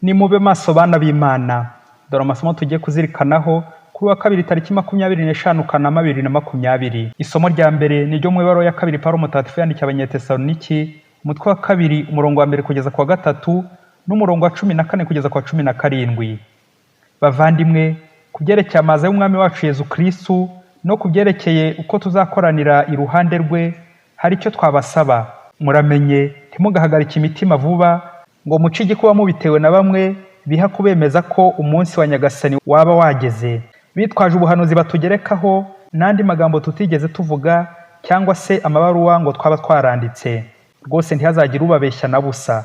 Ni mube maso bana b'Imana. Dore amasomo tugiye kuzirikanaho kuri wa kabiri tariki 25 Kanama 2020. Isomo rya mbere ni ryo mu ibaro ya kabiri Pawulo mutagatifu yandikiye Abanyetesaloniki, umutwe wa kabiri umurongo wa mbere kugeza kwa gatatu n'umurongo wa 14 kugeza kwa 17. Bavandimwe, kubyerekeye amaza y'umwami wacu Yezu Kristu no kubyerekeye uko tuzakoranira iruhande rwe, hari icyo twabasaba. Muramenye ntimugahagarike imitima vuba ngo muce igikuba mubitewe na bamwe biha kubemeza ko umunsi wa Nyagasani waba wageze, bitwaje ubuhanuzi batugerekaho n'andi magambo tutigeze tuvuga cyangwa se amabaruwa ngo twaba twaranditse. Rwose ntihazagire ubabeshya na busa.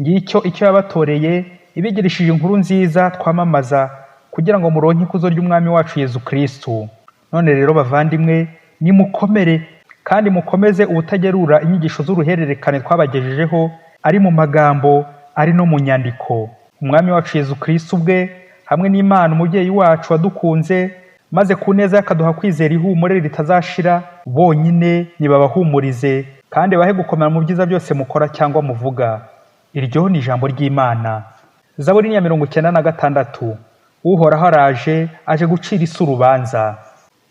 Ngicyo icyo yabatoreye ibigirishije inkuru nziza twamamaza kugira ngo muronke ikuzo ry'umwami wacu Yezu Kristu. None rero bavandimwe, nimukomere kandi mukomeze ubutagerura inyigisho z'uruhererekane twabagejejeho, ari mu magambo ari no mu nyandiko. Umwami wacu Yezu Kristu ubwe hamwe n'Imana umubyeyi wacu wadukunze maze ku neza y'akaduha kwizera ihumure ritazashira, bonyine nibabahumurize kandi bahe gukomera mu byiza byose mukora cyangwa muvuga. Iryo ni ijambo ry'Imana. Zaburi ya 96. Uhoraho araje, aje gucira isi urubanza.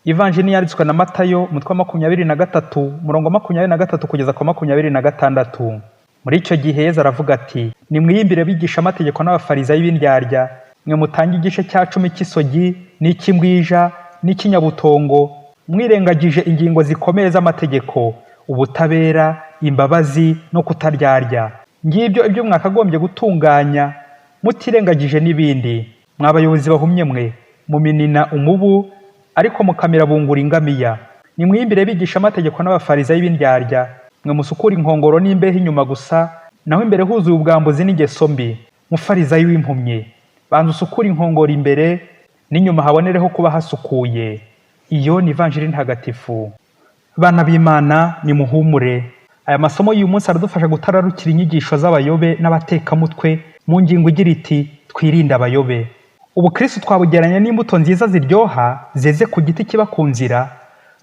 Ivanjili yanditswe na Matayo, umutwe wa 23, umurongo 23 kugeza kwa 26. Muri icyo gihe Yezu aravuga ati: nimwiyimbire bigisha amategeko n'abafarisayo b'indyarya, mwe mutanga igice cya 10 cy'isogi n'icy'imbwija n'ikinyabutongo, mwirengagije ingingo zikomeye z'amategeko, ubutabera, imbabazi no kutaryarya. Ngibyo ibyo mwakagombye gutunganya, mutirengagije n'ibindi. Mwabayobozi bahumye mwe, muminina umubu ariko mukamira bungura ingamiya. Nimwiyimbire bigisha amategeko n'abafarisayo b'indyarya, mwe musukura inkongoro n'imbeho inyuma gusa, naho imbere huzuye ubwambuzi n'ingeso mbi. Mufarisayo w'impumye, banza usukura inkongoro imbere, n'inyuma habonereho kuba hasukuye. Iyo ni ivanjili ntagatifu. Bana b'Imana, nimuhumure. Aya masomo y'uyu munsi aradufasha gutararukira inyigisho z'abayobe n'abatekamutwe mu ngingo igira iti twirinda abayobe. Ubukristo twabugeranya n'imbuto nziza ziryoha zeze ku giti kiba ku nzira,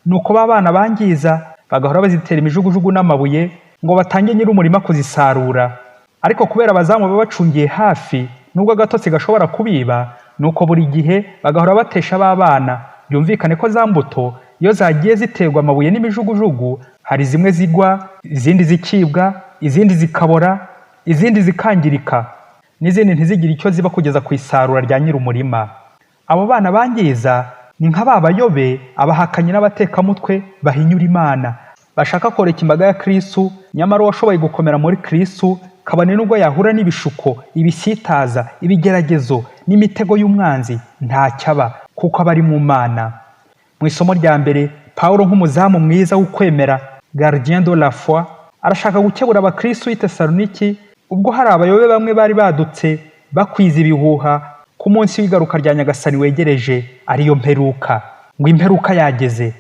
nuko babana bangiza bagahora bazitera imijugujugu n'amabuye ngo batange nyir'umurima kuzisarura. Ariko kubera abazamu babacungiye hafi, nubwo agatotsi gashobora kubiba, nuko buri gihe bagahora batesha babana. Byumvikane ko za mbuto iyo zagiye ziterwa amabuye n'imijugujugu, hari zimwe zigwa, izindi zikibwa, izindi zikabora, izindi zikangirika, n'izindi ntizigire icyo ziba kugeza ku isarura rya nyir'umurima. Abo bana bangiza ni nka babayobe, abahakanyi n'abatekamutwe bahinyura Imana, bashaka koreka imbaga ya Kristu, nyamara washoboye gukomera muri Kristu kabone nubwo yahura n'ibishuko, ibisitaza, ibigeragezo n'imitego y'umwanzi, ntacyaba kuko abari mu Mana. Mu isomo rya mbere, Pawulo nk'umuzamu mwiza w'ukwemera, gardien de la foi, arashaka gukebura abakristo b'i Tesaloniki ubwo hari abayobe bamwe bari badutse bakwiza ibihuha ku munsi w'igaruka rya Nyagasani wegereje, ariyo mperuka. Ngo imperuka yageze,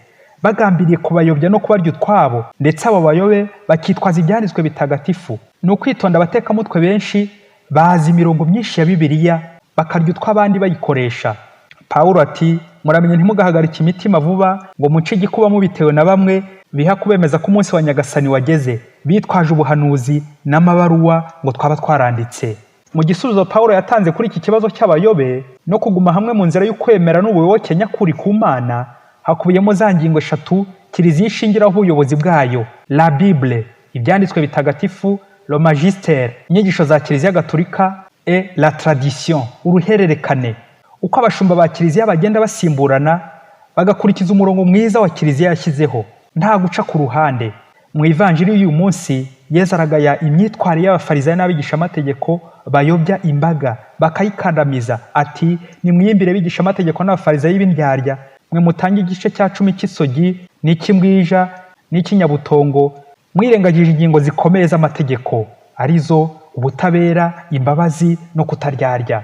bagambiriye kubayobya no kubarya utwabo, ndetse abo bayobe bakitwaza ibyanditswe bitagatifu. Ni ukwitonda abatekamutwe benshi bazi imirongo myinshi ya Bibiliya bakarya utw'abandi bayikoresha. Pawulo ati: muramenye ntimugahagarike imitima vuba ngo muce igikuba mubitewe na bamwe biha kubemeza ko umunsi wa Nyagasani wageze, bitwaje ubuhanuzi n'amabaruwa ngo twaba twaranditse. Mu gisubizo Pawulo yatanze kuri iki kibazo cy'abayobe no kuguma hamwe mu nzira y'ukwemera n'ubuyoboke nyakuri ku Mana, hakubiyemo za ngingo 3 Kiliziya ishingiraho ubuyobozi bwayo: la Bible, ibyanditswe bitagatifu, le magistère, inyigisho za Kiliziya Gatolika, et la tradition, uruhererekane. Uko abashumba ba Kiliziya bagenda basimburana bagakurikiza umurongo mwiza wa Kiliziya yashyizeho, nta guca ku ruhande. Mu ivanjili y'uyu munsi Yezu aragaya imyitwarire y'abafarisayo n'abigisha amategeko bayobya imbaga bakayikandamiza. Ati: nimwiyimbire bigisha amategeko n'abafarisayo b'indyarya, mwe mutanga igice cya 10 cy'isogi n'icy'imbwija n'ikinyabutongo, mwirengagije ingingo zikomeye z'amategeko, arizo ubutabera, imbabazi no kutaryarya.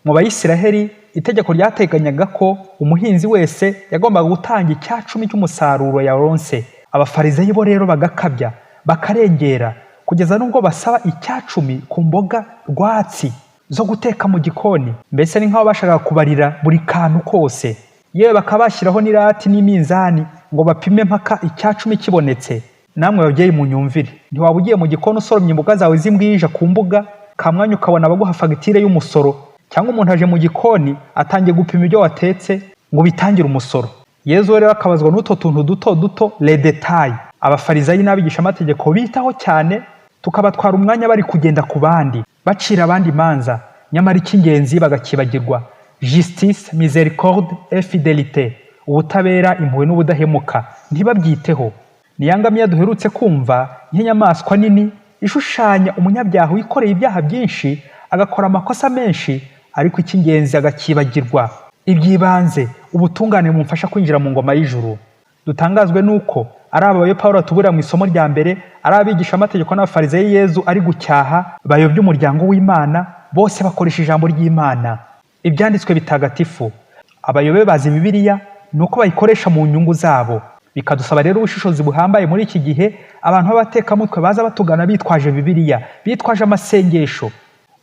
Mu Bayisiraheli itegeko ryateganyaga ko umuhinzi wese yagombaga gutanga icya 10 cy'umusaruro yaronse. Abafarisayo bo rero bagakabya, bakarengera, kugeza nubwo basaba icya 10 ku mboga rwatsi zo guteka mu gikoni. Mbese ni nk'aho bashaka kubarira buri kantu kose, yewe bakabashyiraho n'irati n'iminzani ngo bapime mpaka icya 10 kibonetse. Namwe babyeyi munyumvire, ntiwaba ugiye mu gikoni usoromye imboga zawe z'imbwija ku mbuga kamwanya ukabona abaguha fagitire y'umusoro, cyangwa umuntu aje mu gikoni atangiye gupima ibyo watetse ngo bitangire umusoro. Yezu rero akabazwa n'utwo tuntu duto duto, les détails, abafarizayi n'abigisha amategeko bitaho cyane, tukabatwara umwanya bari kugenda ku bandi bacira abandi imanza, nyamara icy'ingenzi bagakibagirwa: justice, miséricorde et fidélité, ubutabera, impuhwe n'ubudahemuka, ntibabyiteho. Niyangamiya duherutse kumva nk'inyamaswa nini ishushanya umunyabyaha wikoreye ibyaha byinshi agakora amakosa menshi, ariko icy'ingenzi agakibagirwa. Iby'ibanze, ubutungane bumufasha kwinjira mu ngoma y'ijuru. Dutangazwe nuko ari abayobe Pawulo atubura mu isomo rya mbere, ari abigisha amategeko n'abafarizayi Yezu ari gucyaha bayobya umuryango w'Imana, bose bakoresha ijambo ry'Imana, ibyanditswe bitagatifu. Abayobe bazi Bibiliya nuko bayikoresha mu nyungu zabo. Bikadusaba rero ubushishozi buhambaye muri iki gihe abantu b'abatekamutwe baza batugana bitwaje Bibiliya, bitwaje amasengesho,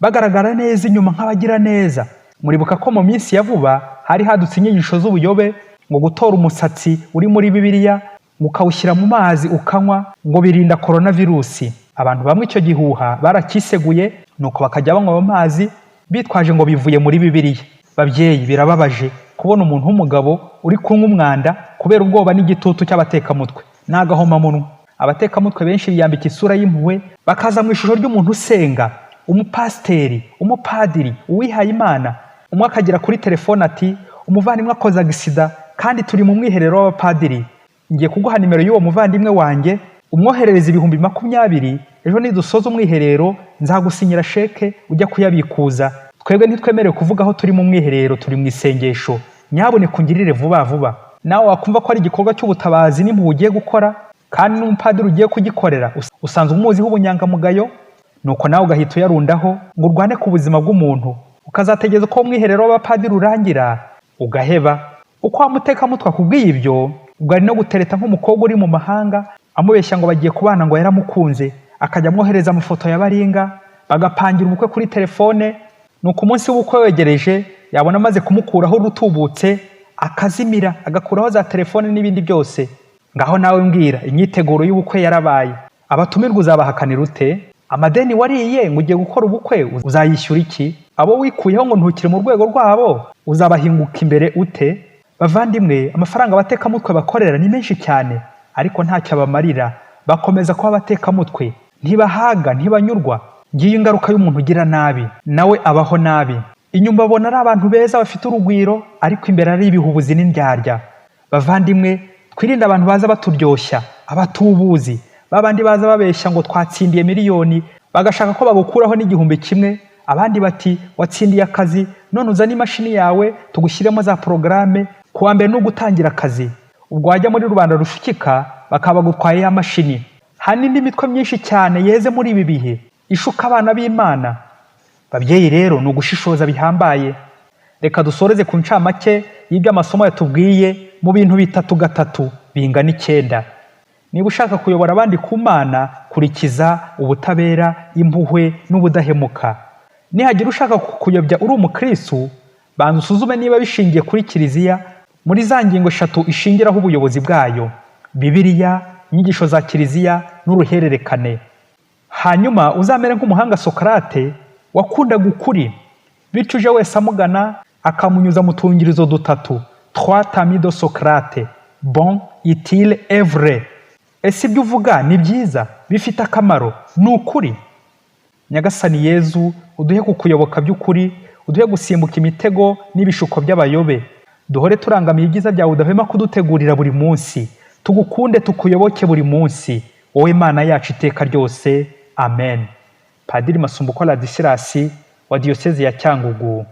bagaragara neza inyuma nk'abagira neza. Muribuka ko mu minsi ya vuba hari hadutse inyigisho z'ubuyobe ngo gutora umusatsi uri muri Bibiliya ukawushyira mu mazi ukanywa ngo birinda coronavirusi. Abantu bamwe icyo gihuha barakiseguye, nuko bakajya banywa mu mazi bitwaje ngo bivuye muri Bibiliya. Babyeyi, birababaje kubona umuntu w'umugabo uri kunywa umwanda kubera ubwoba n'igitutu cy'abatekamutwe. N'agahomamunwa. Abatekamutwe benshi biyambika isura y'impuhwe, bakaza mu ishusho ry'umuntu usenga, umupasiteri, umupadiri, uwihaye Imana. Umwe akagira kuri telefone ati: umuvandimwe akoze agisida kandi turi mu mwiherero w'abapadiri, ngiye kuguha nimero y'uwo muvandimwe wanjye, umwoherereza 20,000, ejo nidusoza umwiherero nzagusinyira sheke ujya kuyabikuza. Twebwe ntitwemerewe kuvuga aho turi mu mwiherero, turi mu isengesho. Nyaboneka ungirire vuba vuba. Nawe wakumva ko ari igikorwa cy'ubutabazi n'impuhwe ugiye gukora, kandi n'umupadiri ugiye kugikorera usanzwe umuziho ubunyangamugayo, nuko nawe ugahita uyarundaho ngo urwane ku buzima bw'umuntu, ukazategeza ko umwiherero w'abapadiri urangira ugaheba. Uko wamutekamutwe akubwiye ibyo, ubwo ari no gutereta nk'umukobwa uri mu mahanga amubeshya ngo bagiye kubana ngo yaramukunze, akajya amwohereza amafoto ya baringa, bagapangira ubukwe kuri telefone. Nuko umunsi w'ubukwe wegereje, yabona amaze kumukuraho urutubutse akazimira, agakuraho za telefone n'ibindi byose. Ngaho nawe mbwira, imyiteguro y'ubukwe yarabaye. Abatumirwa uzabahakanira ute? Amadeni wariye ngo ugiye gukora ubukwe uzayishyura iki? Abo wikuyeho ngo ntukire mu rwego rwabo uzabahinguka imbere ute? Bavandimwe, amafaranga abatekamutwe bakorera ni menshi cyane, ariko ntacyo abamarira. Bakomeza kuba abatekamutwe, ntibahaga, ntibanyurwa. Ngiyo ingaruka y'umuntu ugira nabi, nawe abaho nabi. Inyuma babona ari abantu beza bafite urugwiro, ariko imbere ari ibihubuzi n'indyarya. Bavandimwe, twirinde abantu baza baturyoshya, abatubuzi, babandi baza babeshya ngo twatsindiye miliyoni, bagashaka ko bagukuraho n'1,000. Abandi bati watsindiye akazi, none uzana imashini yawe tugushyiremo za porogaramu, kuwa mbere no gutangira akazi. Ubwo wajya muri rubanda rushukika bakaba bagutwaye ya mashini. Hari n'indi mitwe myinshi cyane yeze muri ibi bihe ishuka abana b'Imana. Babyeyi rero, ni ugushishoza bihambaye. Reka dusoreze ku ncamake y'ibyo amasomo yatubwiye mu bintu bitatu gatatu bingana 9. Niba ushaka kuyobora abandi ku Mana, kurikiza ubutabera, impuhwe n'ubudahemuka. Nihagira ushaka kuyobya uri umukristo, banza usuzume niba bishingiye kuri Kiliziya muri za ngingo 3 ishingiraho ubuyobozi bwayo: Bibiliya, inyigisho za Kiliziya n'uruhererekane. Hanyuma uzamere nk'umuhanga Sokrate wakundaga ukuri, bityo uje wese amugana akamunyuza mu tungirizo 3: 3 tamis de Socrate: bon, utile et vrai. Ese ibyo uvuga ni byiza, bifite akamaro, ni ukuri? Nyagasani Yezu, uduhe kukuyoboka by'ukuri, uduhe gusimbuka imitego n'ibishuko by'abayobe. Duhore turangamiye ibyiza byawe udahwema kudutegurira buri munsi. Tugukunde, tukuyoboke buri munsi, wowe Mana yacu iteka ryose. Amen. Padiri Masumbuko Ladislas wa Diyoseze ya Cyangugu.